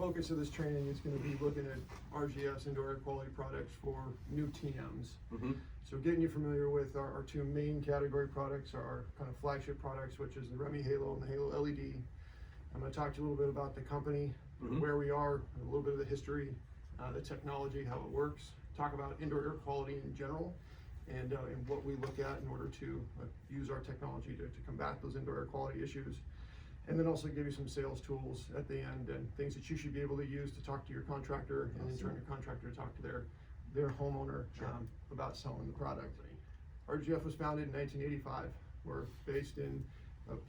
focus of this training is going to be looking at RGF's indoor air quality products for new TMs. So getting you familiar with our two main category products, our kind of flagship products, which is the REMI Halo and the Halo LED. I'm going to talk to you a little bit about the company, where we are, a little bit of the history, the technology, how it works, talk about indoor air quality in general, and what we look at in order to use our technology to combat those indoor air quality issues. And then also give you some sales tools at the end and things that you should be able to use to talk to your contractor, and in turn your contractor to talk to their homeowner about selling the product. RGF was founded in 1985. We're based in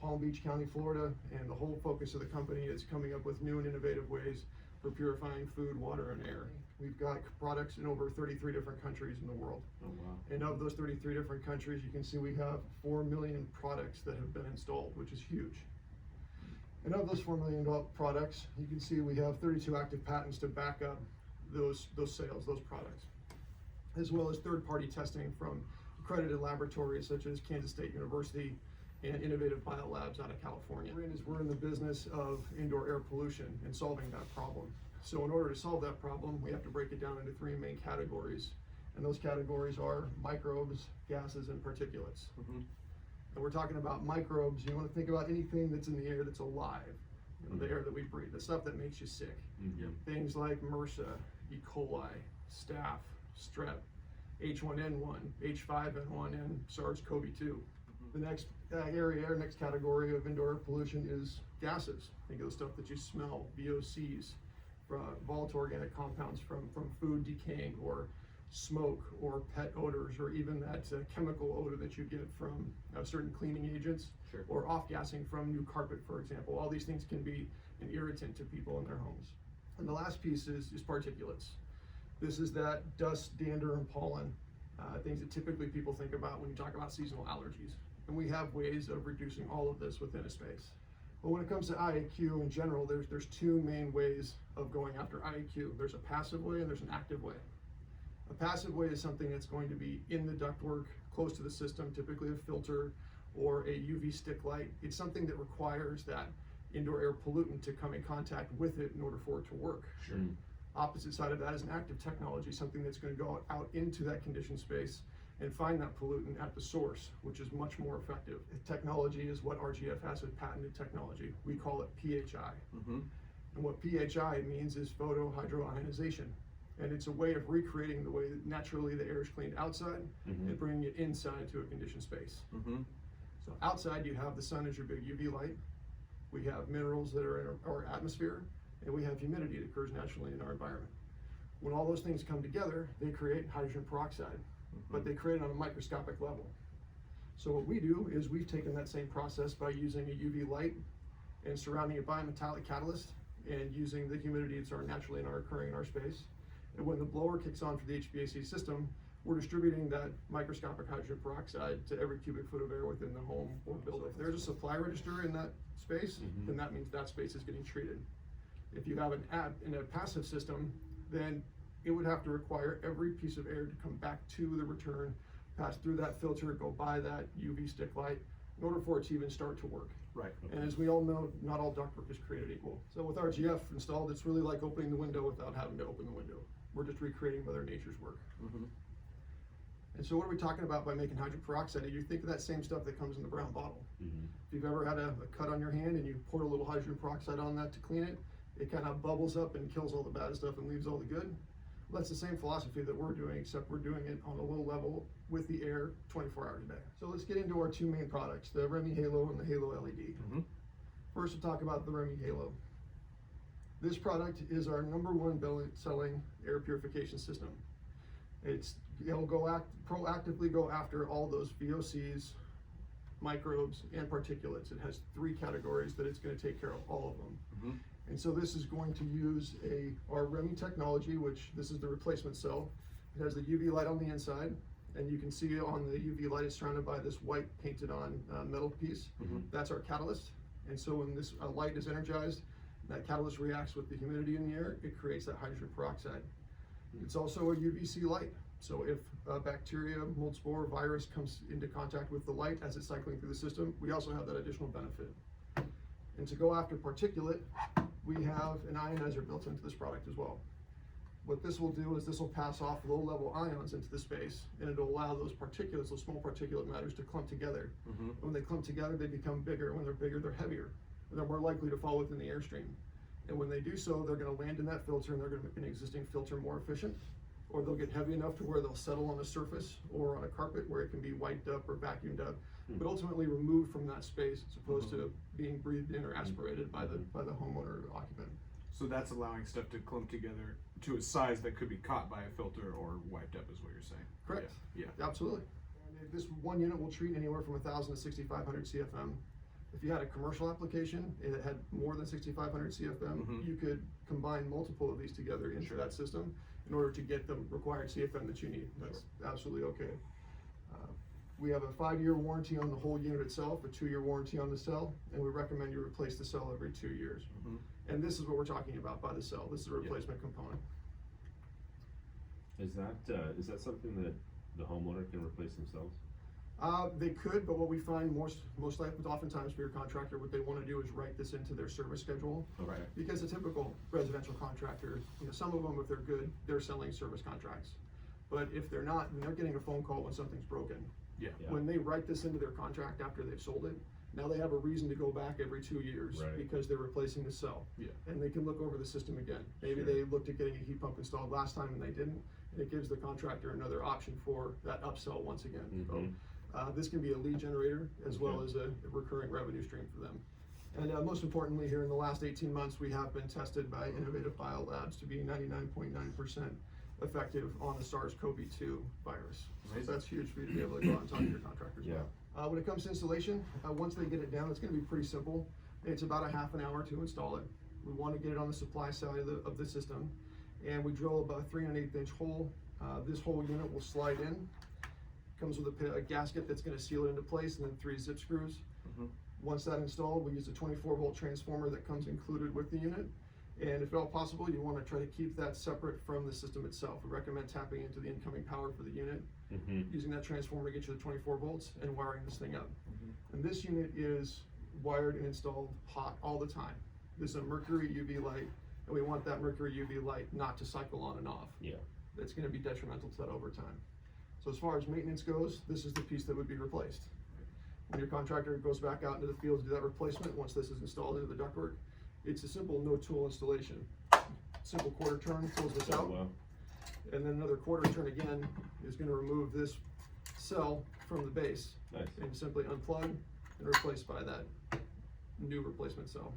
Palm Beach County, Florida, and the whole focus of the company is coming up with new and innovative ways for purifying food, water, and air. We've got products in over 33 different countries in the world. Oh, wow. And of those 33 different countries, you can see we have 4 million products that have been installed, which is huge. And of those 4 million products, you can see we have 32 active patents to back up those sales, those products, as well as third-party testing from accredited laboratories such as Kansas State University and Innovative Biolabs out of California. We're in the business of indoor air pollution and solving that problem. So in order to solve that problem, we have to break it down into 3 main categories. And those categories are microbes, gases, and particulates. And we're talking about microbes. You want to think about anything that's in the air that's alive, the air that we breathe, the stuff that makes you sick. Things like MRSA, E. coli, staph, strep, H1N1, H5N1, and SARS-CoV-2. The next next category of indoor air pollution is gases. Think of the stuff that you smell, VOCs, volatile organic compounds from food decaying, or smoke, or pet odors, or even that chemical odor that you get from certain cleaning agents, or off-gassing from new carpet, for example. All these things can be an irritant to people in their homes. And the last piece is particulates. This is that dust, dander, and pollen, things that typically people think about when you talk about seasonal allergies. And we have ways of reducing all of this within a space. But when it comes to IAQ in general, there's 2 main ways of going after IAQ. There's a passive way and there's an active way. A passive way is something that's going to be in the ductwork, close to the system, typically a filter or a UV stick light. It's something that requires that indoor air pollutant to come in contact with it in order for it to work. Opposite side of that is an active technology, something that's going to go out into that conditioned space and find that pollutant at the source, which is much more effective. Technology is what RGF has with patented technology. We call it PHI. And what PHI means is photohydroionization. And it's a way of recreating the way that naturally the air is cleaned outside and bringing it inside to a conditioned space. So outside you have the sun as your big UV light. We have minerals that are in our atmosphere, and we have humidity that occurs naturally in our environment. When all those things come together, they create hydrogen peroxide, but they create it on a microscopic level. So what we do is we've taken that same process by using a UV light and surrounding it by a metallic catalyst and using the humidity that's naturally occurring in our space. And when the blower kicks on for the HVAC system, we're distributing that microscopic hydrogen peroxide to every cubic foot of air within the home or building. If there's a supply register in that space, then that means that space is getting treated. If you have in a passive system, then it would have to require every piece of air to come back to the return, pass through that filter, go by that UV stick light, in order for it to even start to work. And as we all know, not all ductwork is created equal. So with RGF installed, it's really like opening the window without having to open the window. We're just recreating Mother Nature's work. And so what are we talking about by making hydrogen peroxide? You think of that same stuff that comes in the brown bottle. If you've ever had a cut on your hand and you pour a little hydrogen peroxide on that to clean it, it kind of bubbles up and kills all the bad stuff and leaves all the good. Well, that's the same philosophy that we're doing, except we're doing it on a low level with the air 24 hours a day. So let's get into our 2 main products, the REMI Halo and the Halo LED. First, we'll talk about the REMI Halo. This product is our #1 selling air purification system. It'll proactively go after all those VOCs, microbes, and particulates. It has 3 categories that it's going to take care of all of them. And so this is going to use our REMI technology, which this is the replacement cell. It has the UV light on the inside, and you can see on the UV light it's surrounded by this white painted on metal piece. That's our catalyst. And so when this light is energized, that catalyst reacts with the humidity in the air, it creates that hydrogen peroxide. It's also a UVC light. So if a bacteria, mold spore, virus comes into contact with the light as it's cycling through the system, we also have that additional benefit. And to go after particulate, we have an ionizer built into this product as well. What this will do is this will pass off low-level ions into the space, and it'll allow those particulates, those small particulate matters, to clump together. When they clump together, they become bigger. When they're bigger, they're heavier. And they're more likely to fall within the airstream. And when they do so, they're going to land in that filter, and they're going to make an existing filter more efficient. Or they'll get heavy enough to where they'll settle on a surface or on a carpet where it can be wiped up or vacuumed up, but ultimately removed from that space as opposed to being breathed in or aspirated by the homeowner or occupant. So that's allowing stuff to clump together to a size that could be caught by a filter or wiped up, is what you're saying. Correct. Yeah. Absolutely. And this one unit will treat anywhere from 1,000 to 6,500 CFM. If you had a commercial application and it had more than 6,500 CFM, you could combine multiple of these together into that system in order to get the required CFM that you need. That's absolutely okay. We have a 5-year warranty on the whole unit itself, a 2-year warranty on the cell, and we recommend you replace the cell every 2 years. And this is what we're talking about by the cell. This is a replacement component. Is that something that the homeowner can replace themselves? They could, but what we find most likely, oftentimes for your contractor, what they want to do is write this into their service schedule. Okay. Because a typical residential contractor, some of them, if they're good, they're selling service contracts. But if they're not, then they're getting a phone call when something's broken. Yeah. When they write this into their contract after they've sold it, now they have a reason to go back every 2 years because they're replacing the cell. And they can look over the system again. Maybe they looked at getting a heat pump installed last time and they didn't, and it gives the contractor another option for that upsell once again. So, this can be a lead generator as well as a recurring revenue stream for them. And most importantly, here in the last 18 months, we have been tested by Innovative Biolabs to be 99.9% effective on the SARS-CoV-2 virus. So that's huge for you to be able to go out and talk to your contractors about. When it comes to installation, once they get it down, it's going to be pretty simple. It's about a half an hour to install it. We want to get it on the supply side of the system, and we drill about a 3 1/8 inch hole. This whole unit will slide in. Comes with a gasket that's going to seal it into place, and then 3 zip screws. Once that's installed, we use a 24-volt transformer that comes included with the unit. And if at all possible, you want to try to keep that separate from the system itself. We recommend tapping into the incoming power for the unit, using that transformer to get you the 24 volts and wiring this thing up. And this unit is wired and installed hot all the time. This is a mercury UV light, and we want that mercury UV light not to cycle on and off. That's going to be detrimental to that over time. So as far as maintenance goes, this is the piece that would be replaced. When your contractor goes back out into the field to do that replacement, once this is installed into the ductwork, it's a simple no-tool installation. Simple quarter turn pulls this out, and then another quarter turn again is going to remove this cell from the base and simply unplug and replace by that new replacement cell.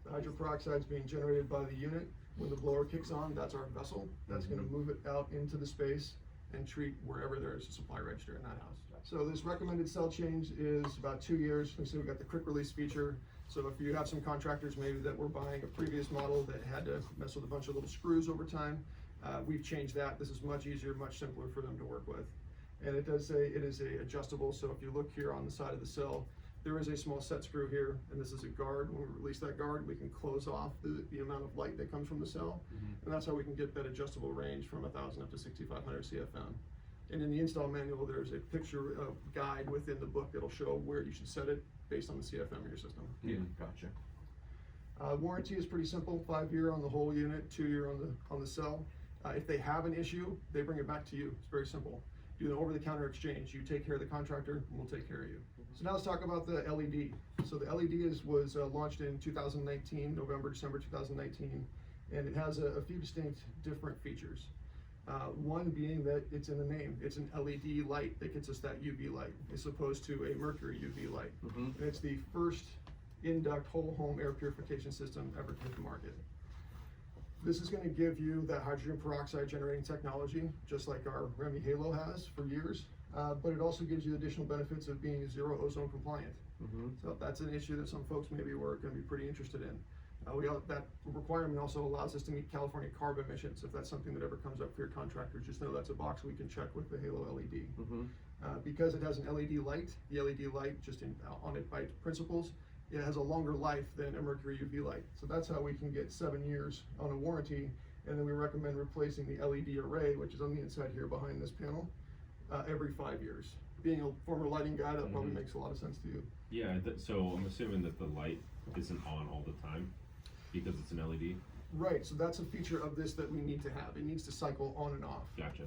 The hydrogen peroxide is being generated by the unit. When the blower kicks on, that's our vessel. That's going to move it out into the space and treat wherever there's a supply register in that house. So this recommended cell change is about 2 years. You can see we've got the quick release feature. So if you have some contractors maybe that were buying a previous model that had to mess with a bunch of little screws over time, we've changed that. This is much easier, much simpler for them to work with. And it does say it is adjustable. So if you look here on the side of the cell, there is a small set screw here, and this is a guard. When we release that guard, we can close off the amount of light that comes from the cell. And that's how we can get that adjustable range from 1,000 up to 6,500 CFM. And in the install manual, there's a picture guide within the book that'll show where you should set it based on the CFM of your system. Gotcha. Warranty is pretty simple: 5-year on the whole unit, 2-year on the cell. If they have an issue, they bring it back to you. It's very simple. Do an over-the-counter exchange. You take care of the contractor, and we'll take care of you. So now let's talk about the LED. So the LED was launched in 2019, November, December 2019, and it has a few distinct different features. One being that it's in the name. It's an LED light that gets us that UV light, as opposed to a mercury UV light. And it's the first in-duct whole home air purification system ever to hit the market. This is going to give you that hydrogen peroxide generating technology, just like our Remy Halo has for years, but it also gives you additional benefits of being zero ozone compliant. So that's an issue that some folks maybe were going to be pretty interested in. That requirement also allows us to meet California CARB emissions. If that's something that ever comes up for your contractors, just know that's a box we can check with the Halo LED. Because it has an LED light, the LED light, just on it by principles, it has a longer life than a mercury UV light. So that's how we can get 7 years on a warranty, and then we recommend replacing the LED array, which is on the inside here behind this panel, every 5 years. Being a former lighting guy, that probably makes a lot of sense to you. Yeah, so I'm assuming that the light isn't on all the time. Because it's an LED? Right, so that's a feature of this that we need to have. It needs to cycle on and off. Gotcha.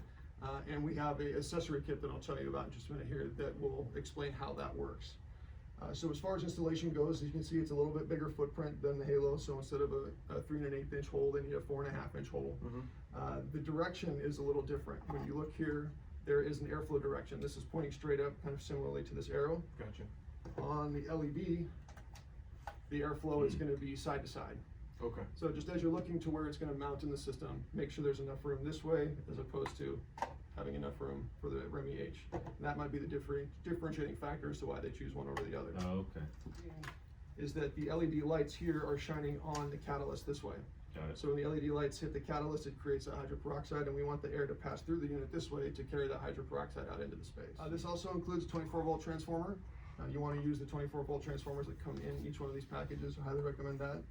And we have a accessory kit that I'll tell you about in just a minute here that will explain how that works. So as far as installation goes, as you can see, it's a little bit bigger footprint than the Halo. So instead of a 3 1/8 inch hole, they need a 4 1/2 inch hole. The direction is a little different. When you look here, there is an airflow direction. This is pointing straight up, kind of similarly to this arrow. Gotcha. On the LED, the airflow is going to be side to side. Okay. So just as you're looking to where it's going to mount in the system, make sure there's enough room this way as opposed to having enough room for the REMI H. And that might be the differentiating factor as to why they choose one over the other. Oh, okay. Is that the LED lights here are shining on the catalyst this way. Got it. So when the LED lights hit the catalyst, it creates a hydroperoxide, and we want the air to pass through the unit this way to carry that hydroperoxide out into the space. This also includes a 24-volt transformer. You want to use the 24-volt transformers that come in each one of these packages. I highly recommend that.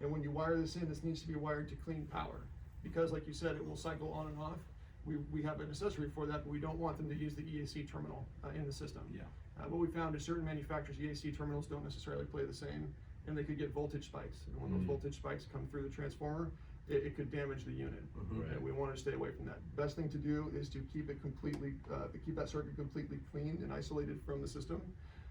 And when you wire this in, this needs to be wired to clean power. Because like you said, it will cycle on and off. We have an accessory for that, but we don't want them to use the EAC terminal in the system. Yeah. What we found is certain manufacturers' EAC terminals don't necessarily play the same, and they could get voltage spikes. And when those voltage spikes come through the transformer, it could damage the unit. Right. And we want to stay away from that. Best thing to do is to keep it completely, keep that circuit completely cleaned and isolated from the system,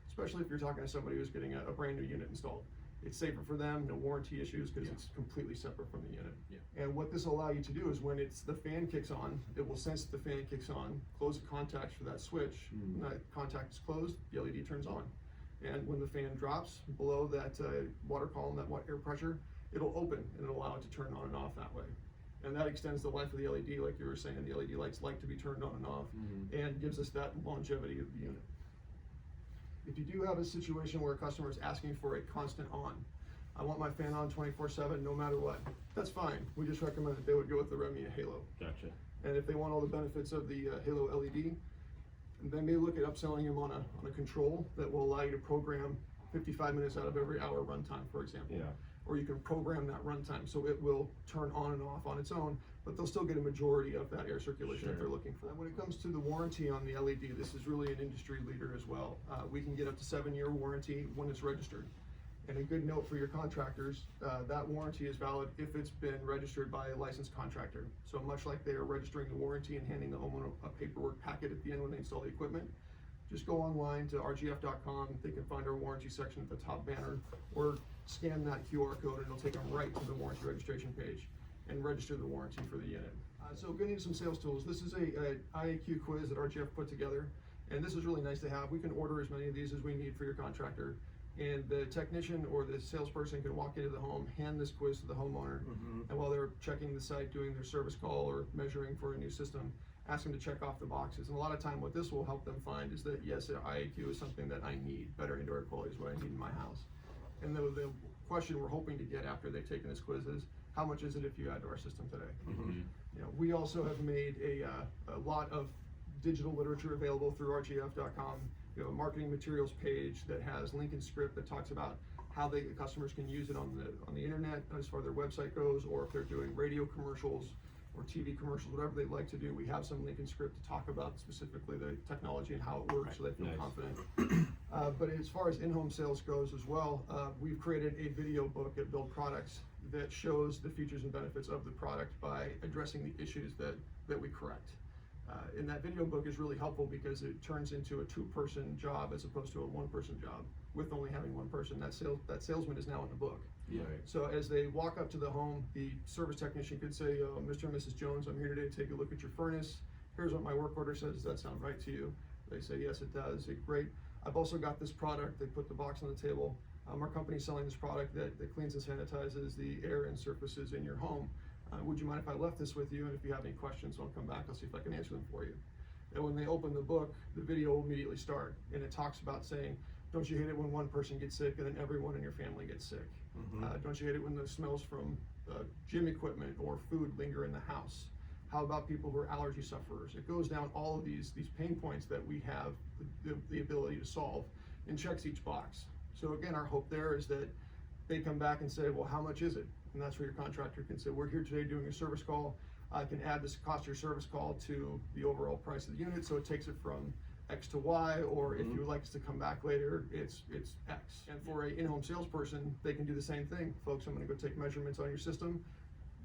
especially if you're talking to somebody who's getting a brand new unit installed. It's safer for them, no warranty issues, because it's completely separate from the unit. Yeah. And what this will allow you to do is when the fan kicks on, it will sense the fan kicks on, close the contacts for that switch. When that contact is closed, the LED turns on. And when the fan drops below that water column, that air pressure, it'll open and it'll allow it to turn on and off that way. And that extends the life of the LED, like you were saying. The LED lights like to be turned on and off, and gives us that longevity of the unit. If you do have a situation where a customer is asking for a constant on, I want my fan on 24/7 no matter what, that's fine. We just recommend that they would go with the REMI Halo. Gotcha. And if they want all the benefits of the Halo LED, they may look at upselling them on a control that will allow you to program 55 minutes out of every hour runtime, for example. Yeah. Or you can program that runtime so it will turn on and off on its own, but they'll still get a majority of that air circulation that they're looking for. And when it comes to the warranty on the LED, this is really an industry leader as well. We can get up to 7-year warranty when it's registered. And a good note for your contractors, that warranty is valid if it's been registered by a licensed contractor. So much like they are registering the warranty and handing the homeowner a paperwork packet at the end when they install the equipment, just go online to rgf.com. They can find our warranty section at the top banner, or scan that QR code and it'll take them right to the warranty registration page and register the warranty for the unit. So getting into some sales tools. This is a IAQ quiz that RGF put together, and this is really nice to have. We can order as many of these as we need for your contractor, and the technician or the salesperson can walk into the home, hand this quiz to the homeowner, and while they're checking the site, doing their service call or measuring for a new system, ask them to check off the boxes. And a lot of time what this will help them find is that, yes, IAQ is something that I need. Better indoor air quality is what I need in my house. And the question we're hoping to get after they've taken this quiz is, how much is it if you add to our system today? You know, we also have made a lot of digital literature available through rgf.com. We have a marketing materials page that has Lincoln script that talks about how the customers can use it on the internet as far as their website goes, or if they're doing radio commercials or TV commercials, whatever they'd like to do. We have some Lincoln script to talk about specifically the technology and how it works, so they feel confident. But as far as in-home sales goes as well, we've created a video book at Build Products that shows the features and benefits of the product by addressing the issues that we correct. And that video book is really helpful because it turns into a 2-person job as opposed to a 1-person job. With only having 1 person, that salesman is now in the book. Yeah. So as they walk up to the home, the service technician could say, Mr. and Mrs. Jones, I'm here today to take a look at your furnace. Here's what my work order says. Does that sound right to you? They say, yes, it does. Great. I've also got this product. They put the box on the table. Our company's selling this product that cleans and sanitizes the air and surfaces in your home. Would you mind if I left this with you? And if you have any questions, I'll come back. I'll see if I can answer them for you. And when they open the book, the video will immediately start. And it talks about saying, don't you hate it when 1 person gets sick and then everyone in your family gets sick? Don't you hate it when the smells from gym equipment or food linger in the house? How about people who are allergy sufferers? It goes down all of these pain points that we have the ability to solve, and checks each box. So again, our hope there is that they come back and say, well, how much is it? And that's where your contractor can say, we're here today doing a service call. I can add this cost of your service call to the overall price of the unit, so it takes it from X to Y, or if Mhm. you would like us to come back later, it's X. And for a in-home salesperson, they can do the same thing. Folks, I'm gonna go take measurements on your system.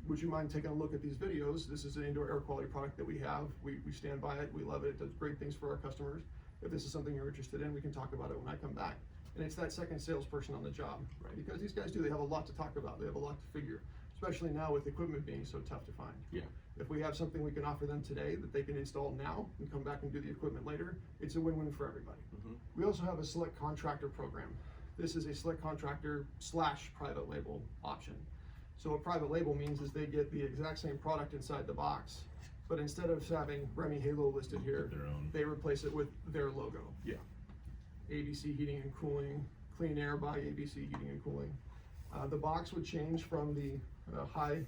Would you mind taking a look at these videos? This is an indoor air quality product that we have. We stand by it, we love it, it does great things for our customers. If this is something you're interested in, we can talk about it when I come back. And it's that second salesperson on the job. Right. Because these guys they have a lot to talk about, they have a lot to figure, especially now with equipment being so tough to find. Yeah. If we have something we can offer them today that they can install now and come back and do the equipment later, it's a win-win for everybody. Mhm. We also have a select contractor program. This is a select contractor / private label option. So a private label means is they get the exact same product inside the box, but instead of having Remy Halo listed here, Their own. they replace it with their logo. Yeah. ABC Heating and Cooling, Clean Air by ABC Heating and Cooling. The box would change from the high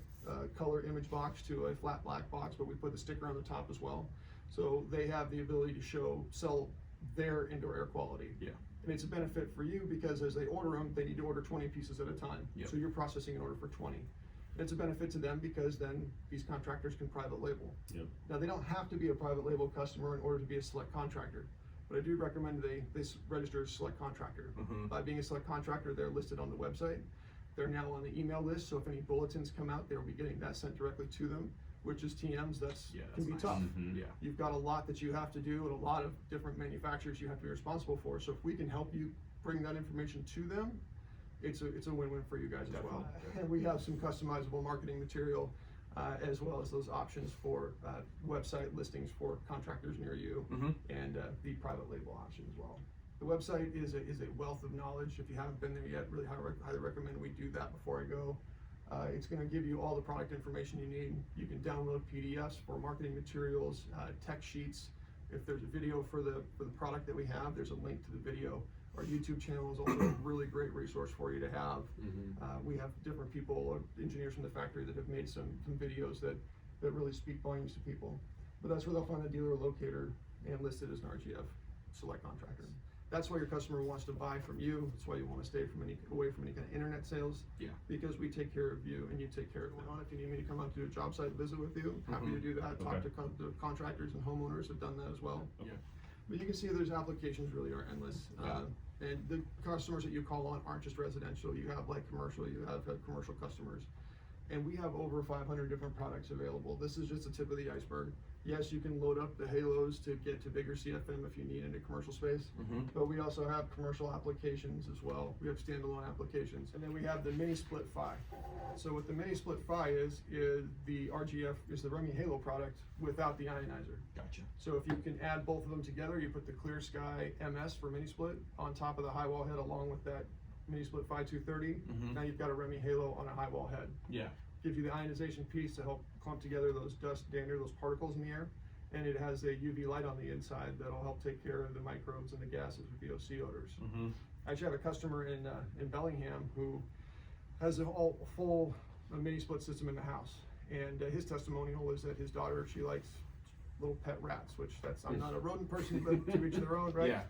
color image box to a flat black box, but we put the sticker on the top as well. So they have the ability to sell their indoor air quality. Yeah. And it's a benefit for you because as they order them, they need to order 20 pieces at a time. Yep. So you're processing an order for 20. And it's a benefit to them because then these contractors can private label. Yep. Now they don't have to be a private label customer in order to be a select contractor, but I do recommend they register as select contractor. Mhm. By being a select contractor, they're listed on the website. They're now on the email list, so if any bulletins come out, they'll be getting that sent directly to them, which is TMs, can be nice. tough. Mhm. Yeah. You've got a lot that you have to do and a lot of different manufacturers you have to be responsible for, so if we can help you bring that information to them, it's a win-win for you guys as well. Definitely. And we have some customizable marketing material, as well as those options for website listings for contractors near you, Mhm. and the private label option as well. The website is a wealth of knowledge. If you haven't been there yet, really highly recommend we do that before I go. It's gonna give you all the product information you need. You can download PDFs for marketing materials, tech sheets. If there's a video for the product that we have, there's a link to the video. Our YouTube channel is also a really great resource for you to have. Mhm. We have different people, engineers from the factory that have made some videos that really speak volumes to people. But that's where they'll find the dealer locator and listed as an RGF select contractor. That's why your customer wants to buy from you. That's why you want to stay away from any kind of internet sales. Yeah. Because we take care of you and you take care of them. If you need me to come out to a job site visit with you, happy to do that. Talk Okay. to the contractors and homeowners have done that as well. Yeah. But you can see there's applications really are endless. Yeah. And the customers that you call on aren't just residential. You have like commercial, you have commercial customers. And we have over 500 different products available. This is just the tip of the iceberg. Yes, you can load up the halos to get to bigger CFM if you need in a commercial space, Mhm. but we also have commercial applications as well. We have standalone applications. And then we have the mini split phi. So what the mini split phi is the RGF, is the Remy Halo product without the ionizer. Gotcha. So if you can add both of them together, you put the Clear Sky MS for mini split on top of the high wall head along with that mini split Phi 230. Mhm. Now you've got a Remy Halo on a high wall head. Yeah. Gives you the ionization piece to help clump together those dust, dander, those particles in the air. And it has a UV light on the inside that'll help take care of the microbes and the gases with VOC odors. Mhm. I actually have a customer in Bellingham who has a full mini split system in the house. And his testimonial is that his daughter, she likes little pet rats, which I'm not a rodent person, but to each their own, right? Yeah.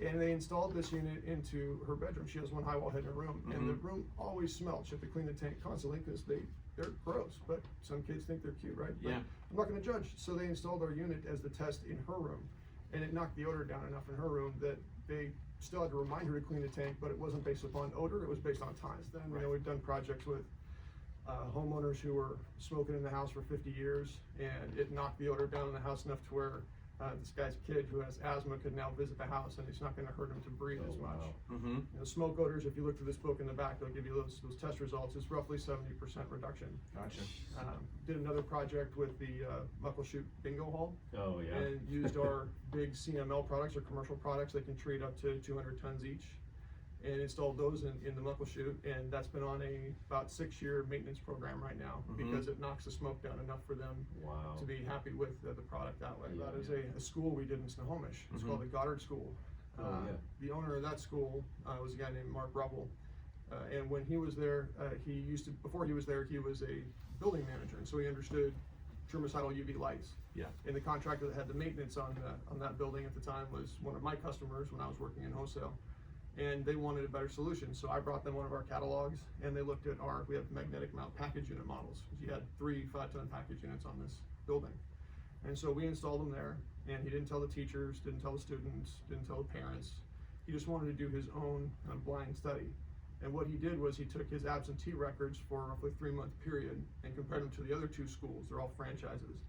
And they installed this unit into her bedroom. She has one high wall head in her room, and the room always smelled. She had to clean the tank constantly because they're gross, but some kids think they're cute, right? But Yeah. I'm not gonna judge. So they installed our unit as the test in her room, and it knocked the odor down enough in her room that they still had to remind her to clean the tank, but it wasn't based upon odor, it was based on time. Then, you know, we've done projects with homeowners who were smoking in the house for 50 years, and it knocked the odor down in the house enough to where this guy's kid who has asthma could now visit the house, and it's not gonna hurt him to breathe as much. Wow. Mhm. You know, smoke odors, if you look through this book in the back, they'll give you those test results. It's roughly 70% reduction. Gotcha. Did another project with the Muckleshoot Bingo Hall, Oh, yeah. and used our big CML products or commercial products that can treat up to 200 tons each, and installed those in the Muckleshoot, and that's been on about 6-year maintenance program right now, because it knocks the smoke down enough for them Wow. to be happy with the product that way. Yeah, That is yeah. a school we did in Snohomish. It's called the Goddard School. Oh, yeah. The owner of that school was a guy named Mark Ruppel. And when he was there, before he was there, he was a building manager, and so he understood germicidal UV lights. Yeah. And the contractor that had the maintenance on that building at the time was one of my customers when I was working in wholesale. And they wanted a better solution, so I brought them one of our catalogs, and they looked at we have magnetic mount package unit models. You had 3 5-ton package units on this building. And so we installed them there, and he didn't tell the teachers, didn't tell the students, didn't tell the parents. He just wanted to do his own blind study. And what he did was he took his absentee records for a roughly 3-month period and compared them to the other 2 schools. They're all franchises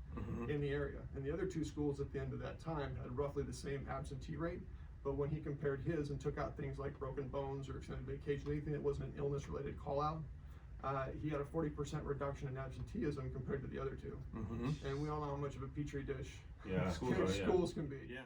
in the area. And the other 2 schools at the end of that time had roughly the same absentee rate. But when he compared his and took out things like broken bones or extended vacation, anything that wasn't an illness-related call-out, he had a 40% reduction in absenteeism compared to the other 2. And we all know how much of a petri dish Yeah, schools can be. Yeah.